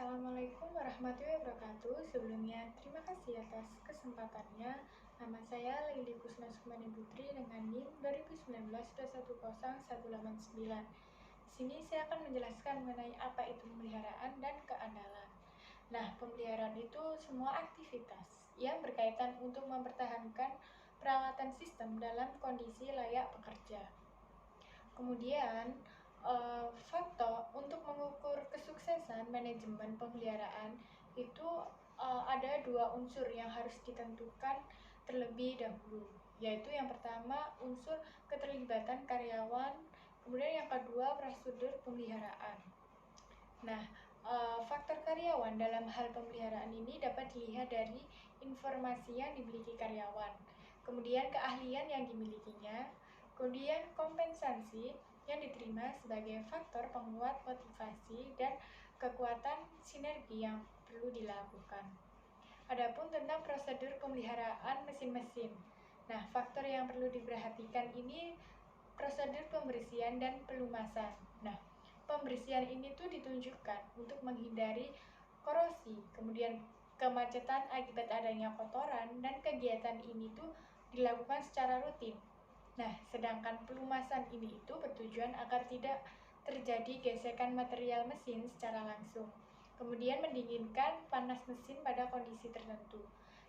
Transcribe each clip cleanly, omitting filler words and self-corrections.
Assalamualaikum warahmatullahi wabarakatuh. Sebelumnya, terima kasih atas kesempatannya. Nama saya Lili Kusma Sukmani Putri dengan NIM 2019-210-189. Di sini saya akan menjelaskan mengenai apa itu pemeliharaan dan keandalan. Nah, pemeliharaan itu semua aktivitas yang berkaitan untuk mempertahankan peralatan sistem dalam kondisi layak bekerja. Kemudian, faktor untuk mengukur kesuksesan manajemen pemeliharaan itu ada dua unsur yang harus ditentukan terlebih dahulu, yaitu yang pertama unsur keterlibatan karyawan, kemudian yang kedua prosedur pemeliharaan. Nah, faktor karyawan dalam hal pemeliharaan ini dapat dilihat dari informasi yang dimiliki karyawan, kemudian keahlian yang dimilikinya, kemudian kompensasi yang diterima sebagai faktor penguat motivasi dan kekuatan sinergi yang perlu dilakukan. Adapun tentang prosedur pemeliharaan mesin-mesin. Nah, faktor yang perlu diperhatikan ini prosedur pembersihan dan pelumasan. Nah, pembersihan ini tuh ditunjukkan untuk menghindari korosi, kemudian kemacetan akibat adanya kotoran, dan kegiatan ini tuh dilakukan secara rutin. Nah, sedangkan pelumasan ini itu bertujuan agar tidak terjadi gesekan material mesin secara langsung, kemudian mendinginkan panas mesin pada kondisi tertentu,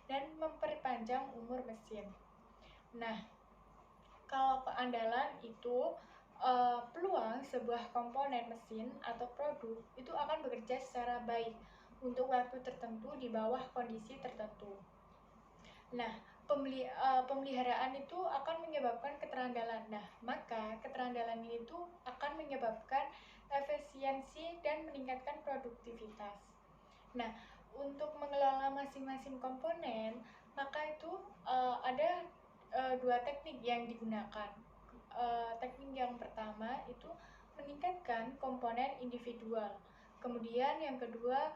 dan memperpanjang umur mesin. Nah, kalau keandalan itu peluang sebuah komponen mesin atau produk itu akan bekerja secara baik untuk waktu tertentu di bawah kondisi tertentu. Nah, pemeliharaan itu akan menyebabkan keterandalan. Nah, maka keterandalan itu akan menyebabkan efisiensi dan meningkatkan produktivitas. Nah, untuk mengelola masing-masing komponen, maka itu ada dua teknik yang digunakan. Teknik yang pertama itu meningkatkan komponen individual. Kemudian yang kedua,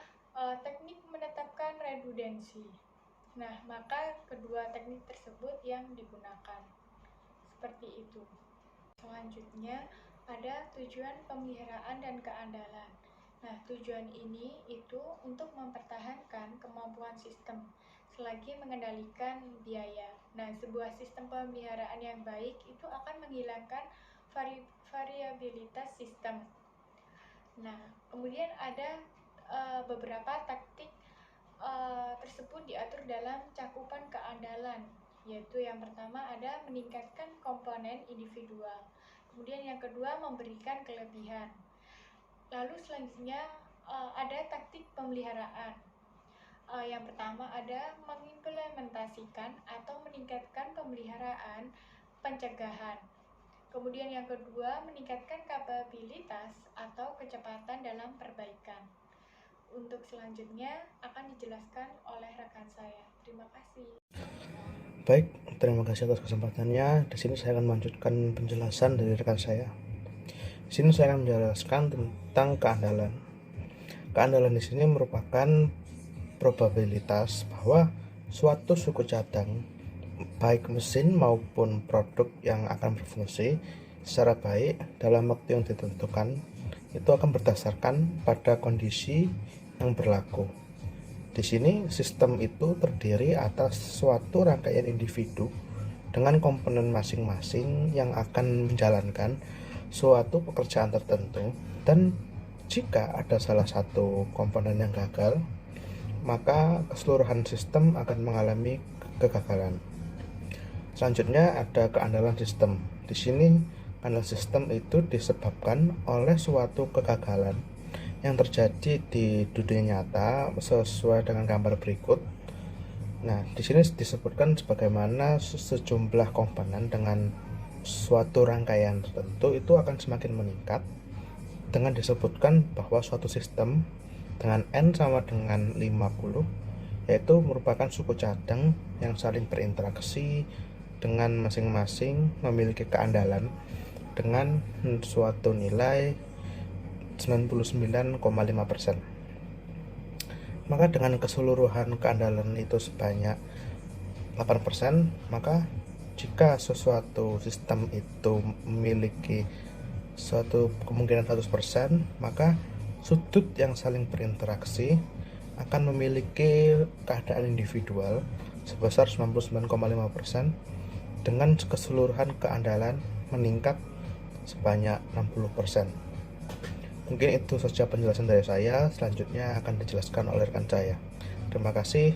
teknik menetapkan redundansi. Nah, maka kedua teknik tersebut yang digunakan. Seperti itu. Selanjutnya, ada tujuan pemeliharaan dan keandalan. Nah, tujuan ini itu untuk mempertahankan kemampuan sistem selagi mengendalikan biaya. Nah, sebuah sistem pemeliharaan yang baik itu akan menghilangkan variabilitas sistem. Nah, kemudian ada beberapa taktik tersebut diatur dalam cakupan keandalan, yaitu yang pertama ada meningkatkan komponen individual, kemudian yang kedua memberikan kelebihan, lalu selanjutnya ada taktik pemeliharaan. Yang pertama ada mengimplementasikan atau meningkatkan pemeliharaan pencegahan, kemudian yang kedua meningkatkan kapabilitas atau kecepatan dalam perbaikan. Untuk selanjutnya akan dijelaskan oleh rekan saya. Terima kasih. Baik, terima kasih atas kesempatannya. Di sini saya akan melanjutkan penjelasan dari rekan saya. Di sini saya akan menjelaskan tentang keandalan. Keandalan di sini merupakan probabilitas bahwa suatu suku cadang, baik mesin maupun produk yang akan berfungsi secara baik dalam waktu yang ditentukan, itu akan berdasarkan pada kondisi yang berlaku. Di sini sistem itu terdiri atas suatu rangkaian individu dengan komponen masing-masing yang akan menjalankan suatu pekerjaan tertentu, dan jika ada salah satu komponen yang gagal, maka keseluruhan sistem akan mengalami kegagalan. Selanjutnya ada keandalan sistem. Di sini keandalan sistem itu disebabkan oleh suatu kegagalan yang terjadi di dunia nyata sesuai dengan gambar berikut. Nah, di sini disebutkan sebagaimana sejumlah komponen dengan suatu rangkaian tertentu itu akan semakin meningkat dengan disebutkan bahwa suatu sistem dengan N sama dengan 50, yaitu merupakan suku cadang yang saling berinteraksi dengan masing-masing memiliki keandalan dengan suatu nilai 99,5%. Maka dengan keseluruhan keandalan itu sebanyak 8%, maka jika sesuatu sistem itu memiliki suatu kemungkinan 100%, maka Sudut yang saling berinteraksi akan memiliki keadaan individual sebesar 99,5% dengan keseluruhan keandalan meningkat sebanyak 60%. Mungkin itu saja penjelasan dari saya. Selanjutnya akan dijelaskan oleh rekan saya. Terima kasih.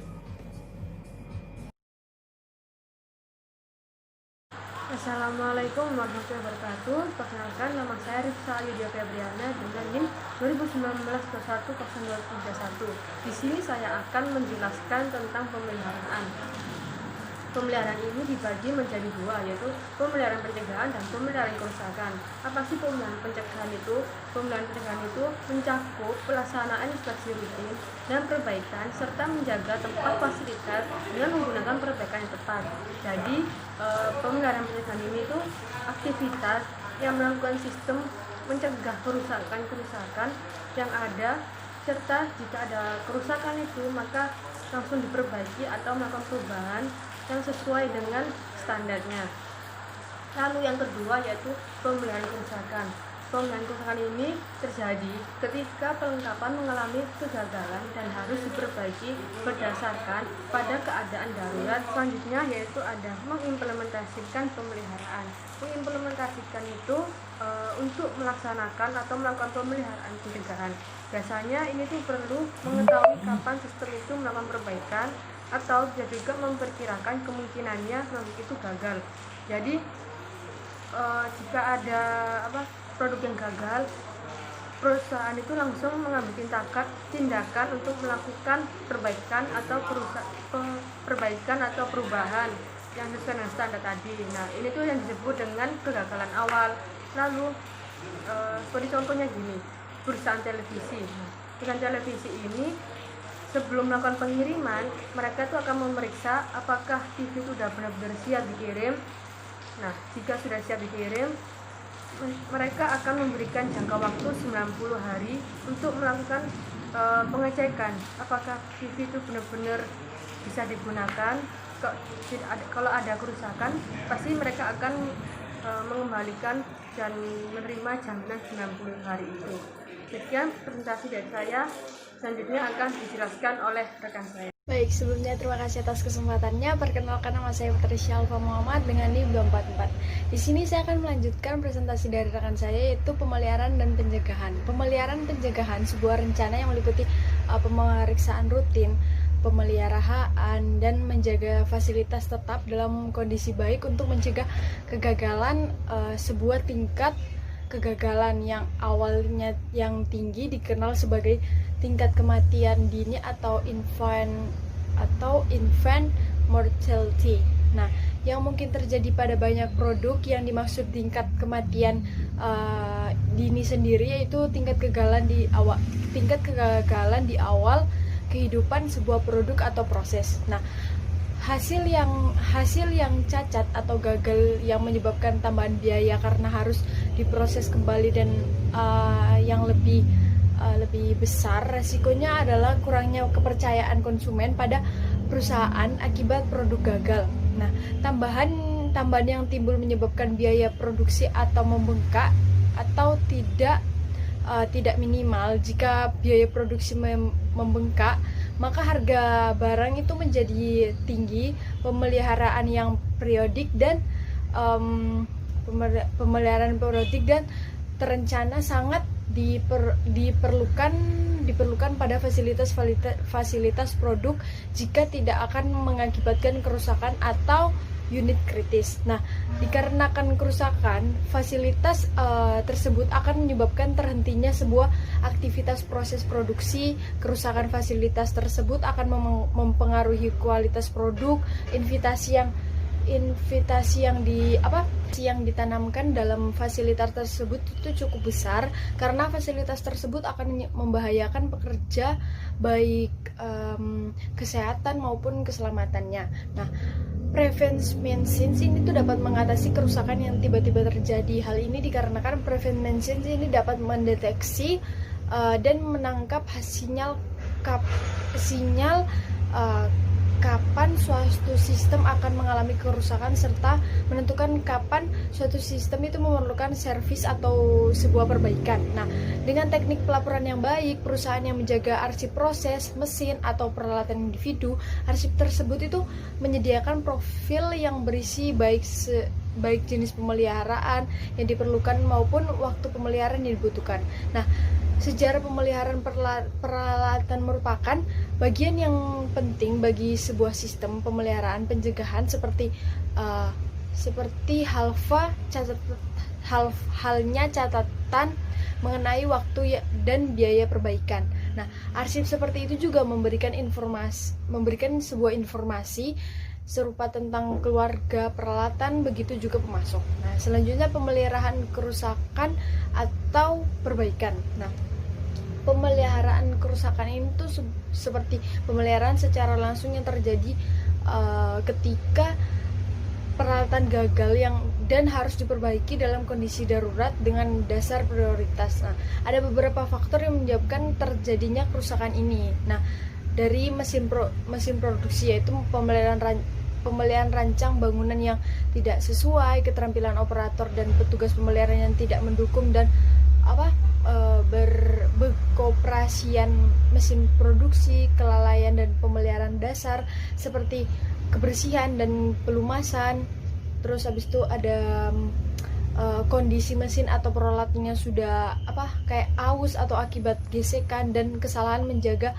Assalamualaikum warahmatullahi wabarakatuh. Perkenalkan, nama saya Rifsa Yudia Febriana dengan NIM 2019-210231. Di sini saya akan menjelaskan tentang pemeliharaan. Pemeliharaan ini dibagi menjadi dua, yaitu pemeliharaan pencegahan dan pemeliharaan kerusakan. Apa sih pemeliharaan pencegahan itu? Pemeliharaan pencegahan itu mencakup pelaksanaan inspeksi rutin dan perbaikan serta menjaga tempat fasilitas dengan menggunakan perbaikan yang tepat. Jadi, pemeliharaan pencegahan ini itu aktivitas yang melakukan sistem mencegah kerusakan yang ada, serta jika ada kerusakan itu maka langsung diperbaiki atau melakukan perubahan yang sesuai dengan standarnya. Lalu yang kedua yaitu pemeliharaan kerusakan. Pemeliharaan kerusakan ini terjadi ketika perlengkapan mengalami kegagalan dan harus diperbaiki berdasarkan pada keadaan darurat. Selanjutnya yaitu ada mengimplementasikan pemeliharaan. Mengimplementasikan itu untuk melaksanakan atau melakukan pemeliharaan pencegahan. Biasanya ini tuh perlu mengetahui kapan sistem itu melakukan perbaikan atau juga memperkirakan kemungkinannya produk itu gagal. Jadi jika ada produk yang gagal, perusahaan itu langsung mengambil tindakan untuk melakukan perbaikan atau perubahan yang sesuai dengan standar tadi. Nah, ini tuh yang disebut dengan kegagalan awal. Lalu seperti contohnya gini, perusahaan televisi. Dengan televisi ini sebelum melakukan pengiriman, mereka tuh akan memeriksa apakah TV itu sudah benar-benar siap dikirim. Nah, jika sudah siap dikirim, mereka akan memberikan jangka waktu 90 hari untuk melakukan pengecekan apakah TV itu benar-benar bisa digunakan. Kalau ada kerusakan, pasti mereka akan mengembalikan dan menerima jaminan 90 hari itu. Sekian presentasi dari saya. Selanjutnya akan dijelaskan oleh rekan saya. Baik, sebelumnya terima kasih atas kesempatannya. Perkenalkan, nama saya Patricia Alfa Muhammad dengan NIM 244. Di sini saya akan melanjutkan presentasi dari rekan saya, yaitu pemeliharaan dan pencegahan. Pemeliharaan pencegahan sebuah rencana yang meliputi pemeriksaan rutin, pemeliharaan, dan menjaga fasilitas tetap dalam kondisi baik untuk mencegah kegagalan. Sebuah tingkat kegagalan yang awalnya yang tinggi dikenal sebagai tingkat kematian dini atau infant mortality. Nah, yang mungkin terjadi pada banyak produk yang dimaksud tingkat kematian dini sendiri yaitu tingkat kegagalan di awal kehidupan sebuah produk atau proses. Nah, hasil yang cacat atau gagal yang menyebabkan tambahan biaya karena harus diproses kembali dan yang lebih besar resikonya adalah kurangnya kepercayaan konsumen pada perusahaan akibat produk gagal. Nah, tambahan yang timbul menyebabkan biaya produksi atau membengkak atau tidak minimal. Jika biaya produksi membengkak, maka harga barang itu menjadi tinggi. Pemeliharaan yang periodik dan terencana sangat diperlukan pada fasilitas produk jika tidak akan mengakibatkan kerusakan atau unit kritis. Nah, dikarenakan kerusakan, fasilitas tersebut akan menyebabkan terhentinya sebuah aktivitas proses produksi. Kerusakan fasilitas tersebut akan mempengaruhi kualitas produk. Investasi yang ditanamkan dalam fasilitas tersebut itu cukup besar karena fasilitas tersebut akan membahayakan pekerja baik kesehatan maupun keselamatannya. Nah, preventive maintenance ini tuh dapat mengatasi kerusakan yang tiba-tiba terjadi. Hal ini dikarenakan preventive maintenance ini dapat mendeteksi dan menangkap sinyal kapan suatu sistem akan mengalami kerusakan serta menentukan kapan suatu sistem itu memerlukan servis atau sebuah perbaikan. Nah, dengan teknik pelaporan yang baik, perusahaan yang menjaga arsip proses, mesin, atau peralatan individu, arsip tersebut itu menyediakan profil yang berisi baik jenis pemeliharaan yang diperlukan maupun waktu pemeliharaan yang dibutuhkan. Nah, sejarah pemeliharaan peralatan merupakan bagian yang penting bagi sebuah sistem pemeliharaan pencegahan seperti halnya catatan mengenai waktu dan biaya perbaikan. Nah, arsip seperti itu juga memberikan sebuah informasi serupa tentang keluarga peralatan, begitu juga pemasok. Nah, selanjutnya pemeliharaan kerusakan atau perbaikan. Nah, pemeliharaan kerusakan ini tuh seperti pemeliharaan secara langsung yang terjadi ketika peralatan gagal dan harus diperbaiki dalam kondisi darurat dengan dasar prioritas. Nah, ada beberapa faktor yang menyebabkan terjadinya kerusakan ini. Nah, dari mesin produksi, yaitu pemeliharaan rancang bangunan yang tidak sesuai, keterampilan operator dan petugas pemeliharaan yang tidak mendukung, dan berkooperasian mesin produksi, kelalaian dan pemeliharaan dasar seperti kebersihan dan pelumasan. Terus habis itu ada kondisi mesin atau peralatannya sudah kayak aus atau akibat gesekan, dan kesalahan menjaga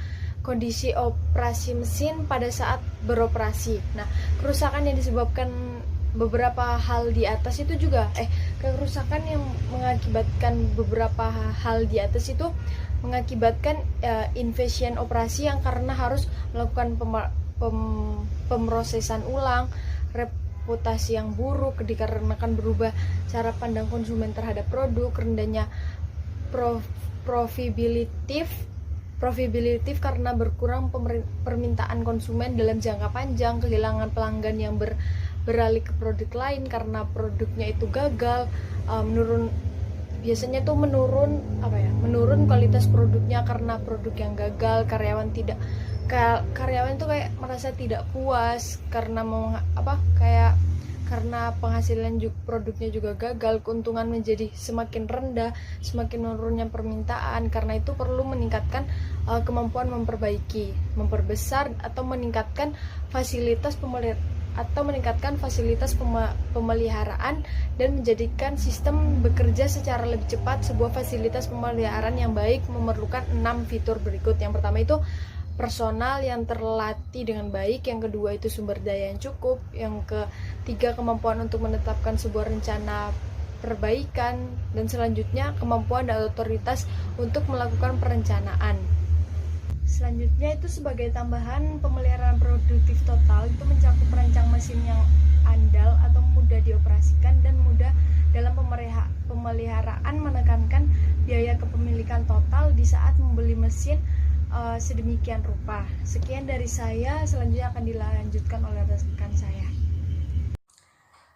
kondisi operasi mesin pada saat beroperasi. Nah, kerusakan yang disebabkan beberapa hal di atas itu juga kerusakan yang mengakibatkan beberapa hal di atas itu mengakibatkan inefisien operasi yang karena harus melakukan pemrosesan ulang, reputasi yang buruk dikarenakan berubah cara pandang konsumen terhadap produk, rendahnya profitability karena berkurang permintaan konsumen dalam jangka panjang, kehilangan pelanggan yang beralih ke produk lain karena produknya itu gagal, biasanya tuh menurun kualitas produknya karena produk yang gagal, karyawan tuh kayak merasa tidak puas karena karena penghasilan produknya juga gagal, keuntungan menjadi semakin rendah, semakin menurunnya permintaan. Karena itu perlu meningkatkan kemampuan memperbesar atau meningkatkan fasilitas pemeliharaan dan menjadikan sistem bekerja secara lebih cepat. Sebuah fasilitas pemeliharaan yang baik memerlukan 6 fitur berikut. Yang pertama itu personal yang terlatih dengan baik, yang kedua itu sumber daya yang cukup, yang ketiga kemampuan untuk menetapkan sebuah rencana perbaikan, dan selanjutnya kemampuan dan otoritas untuk melakukan perencanaan. Selanjutnya itu sebagai tambahan, pemeliharaan produktif total itu mencakup merancang mesin yang andal atau mudah dioperasikan dan mudah dalam pemeliharaan, menekankan biaya kepemilikan total di saat membeli mesin sedemikian rupa. Sekian dari saya, selanjutnya akan dilanjutkan oleh rekan saya.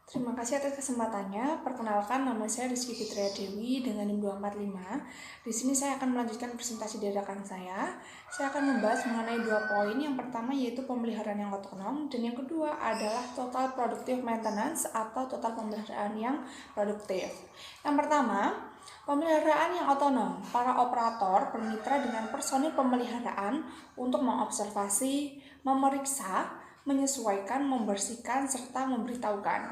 Terima kasih atas kesempatannya. Perkenalkan, nama saya Rizky Fitria Dewi dengan NIM 245. Di sini saya akan melanjutkan presentasi dari rekan saya. Saya akan membahas mengenai 2 poin. Yang pertama yaitu pemeliharaan yang otonom, dan yang kedua adalah total productive maintenance atau total pemeliharaan yang produktif. Yang pertama, pemeliharaan yang otonom. Para operator bermitra dengan personil pemeliharaan untuk mengobservasi, memeriksa, menyesuaikan, membersihkan, serta memberitahukan.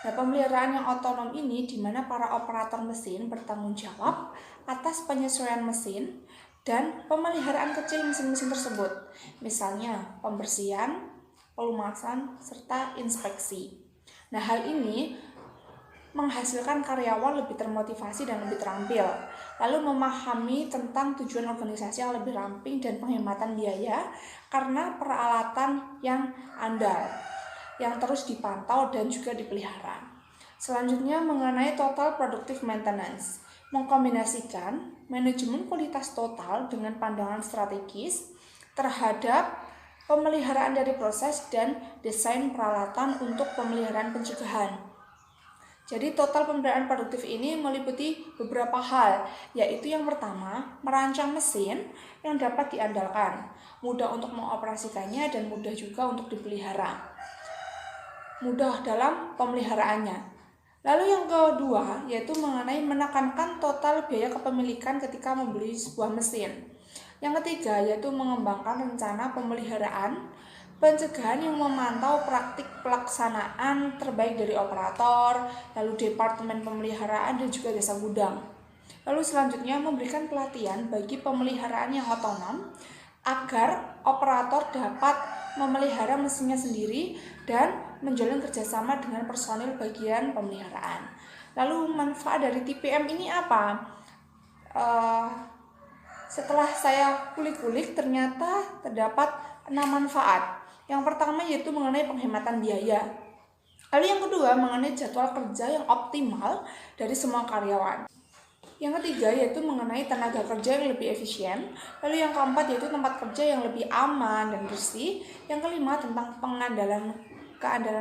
Nah, pemeliharaan yang otonom ini di mana para operator mesin bertanggung jawab atas penyesuaian mesin dan pemeliharaan kecil mesin-mesin tersebut. Misalnya pembersihan, pelumasan, serta inspeksi. Nah, hal ini menghasilkan karyawan lebih termotivasi dan lebih terampil, lalu memahami tentang tujuan organisasi yang lebih ramping dan penghematan biaya karena peralatan yang andal, yang terus dipantau dan juga dipelihara. Selanjutnya mengenai total productive maintenance, mengkombinasikan manajemen kualitas total dengan pandangan strategis terhadap pemeliharaan dari proses dan desain peralatan untuk pemeliharaan pencegahan. Jadi total pemeliharaan produktif ini meliputi beberapa hal, yaitu yang pertama, merancang mesin yang dapat diandalkan, mudah untuk mengoperasikannya dan mudah juga untuk dipelihara. Mudah dalam pemeliharaannya. Lalu yang kedua, yaitu mengenai menekankan total biaya kepemilikan ketika membeli sebuah mesin. Yang ketiga, yaitu mengembangkan rencana pemeliharaan, pencegahan yang memantau praktik pelaksanaan terbaik dari operator, lalu departemen pemeliharaan dan juga jasa gudang. Lalu selanjutnya memberikan pelatihan bagi pemeliharaan yang otonom agar operator dapat memelihara mesinnya sendiri dan menjalin kerjasama dengan personil bagian pemeliharaan. Lalu manfaat dari TPM ini apa? Setelah saya kulik-kulik ternyata terdapat 6 manfaat. Yang pertama yaitu mengenai penghematan biaya. Lalu yang kedua mengenai jadwal kerja yang optimal dari semua karyawan. Yang ketiga yaitu mengenai tenaga kerja yang lebih efisien. Lalu yang keempat yaitu tempat kerja yang lebih aman dan bersih. Yang kelima tentang keandalan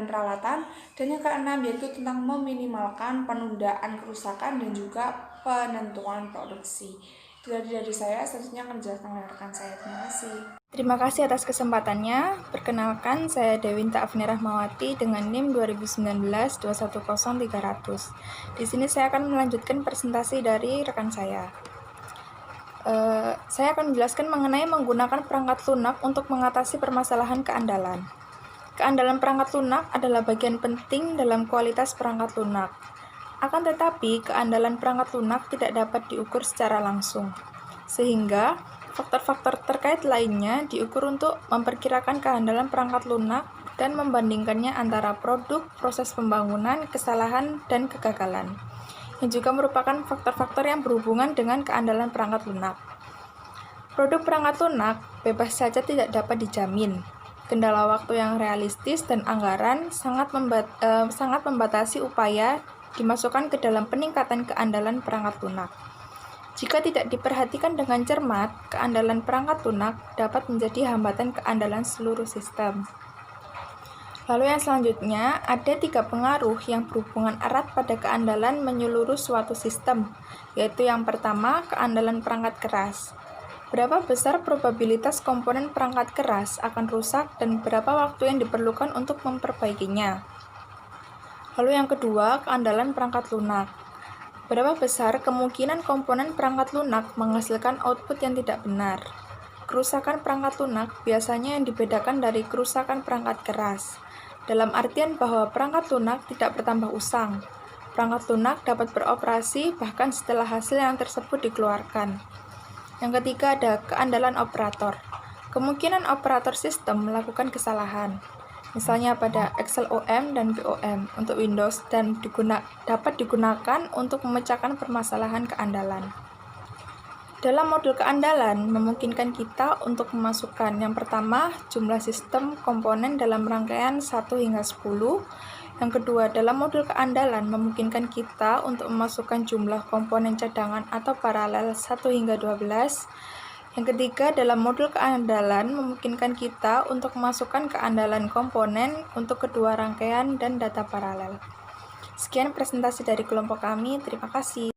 peralatan. Dan yang keenam yaitu tentang meminimalkan penundaan kerusakan dan juga penentuan produksi. Itu dari saya, selanjutnya akan menjelaskan rekan saya. Terima kasih. Terima kasih atas kesempatannya. Perkenalkan, saya Dewinta Afni Rahmawati dengan NIM 2019-210300. Di sini saya akan melanjutkan presentasi dari rekan saya. Saya akan menjelaskan mengenai menggunakan perangkat lunak untuk mengatasi permasalahan keandalan. Keandalan perangkat lunak adalah bagian penting dalam kualitas perangkat lunak. Akan tetapi, keandalan perangkat lunak tidak dapat diukur secara langsung, sehingga faktor-faktor terkait lainnya diukur untuk memperkirakan keandalan perangkat lunak dan membandingkannya antara produk, proses pembangunan, kesalahan, dan kegagalan, yang juga merupakan faktor-faktor yang berhubungan dengan keandalan perangkat lunak. Produk perangkat lunak bebas saja tidak dapat dijamin. Kendala waktu yang realistis dan anggaran sangat membatasi upaya dimasukkan ke dalam peningkatan keandalan perangkat lunak. Jika tidak diperhatikan dengan cermat, keandalan perangkat lunak dapat menjadi hambatan keandalan seluruh sistem. Lalu yang selanjutnya, ada 3 pengaruh yang berhubungan erat pada keandalan menyeluruh suatu sistem, yaitu yang pertama, keandalan perangkat keras. Berapa besar probabilitas komponen perangkat keras akan rusak dan berapa waktu yang diperlukan untuk memperbaikinya. Lalu yang kedua, keandalan perangkat lunak. Berapa besar kemungkinan komponen perangkat lunak menghasilkan output yang tidak benar? Kerusakan perangkat lunak biasanya yang dibedakan dari kerusakan perangkat keras, dalam artian bahwa perangkat lunak tidak bertambah usang. Perangkat lunak dapat beroperasi bahkan setelah hasil yang tersebut dikeluarkan. Yang ketiga ada keandalan operator. Kemungkinan operator sistem melakukan kesalahan. Misalnya pada Excel OM dan BOM untuk Windows dan dapat digunakan untuk memecahkan permasalahan keandalan. Dalam modul keandalan memungkinkan kita untuk memasukkan yang pertama jumlah sistem komponen dalam rangkaian 1 hingga 10. Yang kedua, dalam modul keandalan memungkinkan kita untuk memasukkan jumlah komponen cadangan atau paralel 1 hingga 12. Yang ketiga, dalam modul keandalan memungkinkan kita untuk memasukkan keandalan komponen untuk kedua rangkaian dan data paralel. Sekian presentasi dari kelompok kami, terima kasih.